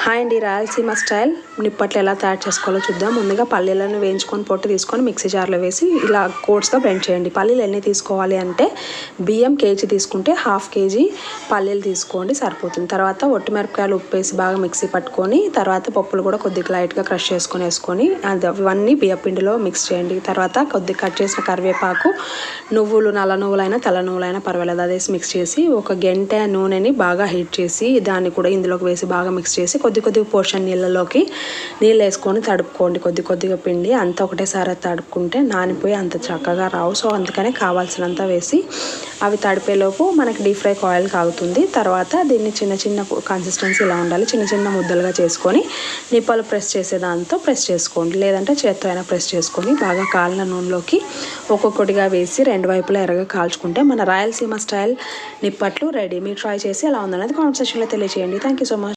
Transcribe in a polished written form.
Hi అండి, Rayalaseema style నిప్పట్లు ఎలా తయారు చేసుకోవాలో చూద్దాం. ముందుగా పల్లీలను వేయించుకొని పొట్టు తీసుకొని మిక్సీ జార్లో వేసి ఇలా కోట్స్గా బ్లెండ్ చేయండి. పల్లీలు ఎన్ని తీసుకోవాలి అంటే బియ్యం కేజీ తీసుకుంటే హాఫ్ కేజీ పల్లీలు తీసుకోండి సరిపోతుంది. తర్వాత ఒట్టిమిరపకాయలు ఉప్పు వేసి బాగా మిక్సీ పట్టుకొని తర్వాత పప్పులు కూడా కొద్దిగా లైట్గా క్రష్ చేసుకొని వేసుకొని అవన్నీ బియ్యపిండిలో మిక్స్ చేయండి. తర్వాత కొద్దిగా కట్ చేసిన కరివేపాకు, నువ్వులు, నల్ల నువ్వులైనా తెల్ల నువ్వులైనా పర్వాలేదు, అదేసి మిక్స్ చేసి ఒక గంట నూనెని బాగా హీట్ చేసి దాన్ని కూడా ఇందులోకి వేసి బాగా మిక్స్ చేసి కొద్ది పోర్షన్ నీళ్ళలోకి నీళ్ళు వేసుకొని తడుపుకోండి. కొద్దిగా పిండి అంతా ఒకటేసారి తడుపుకుంటే నానిపోయి అంత చక్కగా రావు. సో అందుకనే కావాల్సినంత వేసి అవి తడిపేలోపు మనకి డీప్ ఫ్రై ఆయిల్ కాగుతుంది. తర్వాత దీన్ని చిన్న కన్సిస్టెన్సీ ఇలా ఉండాలి. చిన్న ముద్దలుగా చేసుకొని నిప్పలు ప్రెస్ చేసే దాంతో ప్రెస్ చేసుకోండి, లేదంటే చేత్తో అయినా ప్రెస్ చేసుకొని బాగా కాలిన నూనెలోకి ఒక్కొక్కటిగా వేసి రెండు వైపులా ఎర్రగా కాల్చుకుంటే మన రాయలసీమ స్టైల్ నిప్పట్లు రెడీ. మీరు ట్రై చేసి ఎలా ఉందనేది కామెంట్ సెక్షన్లో తెలియజేయండి. Thank you so much.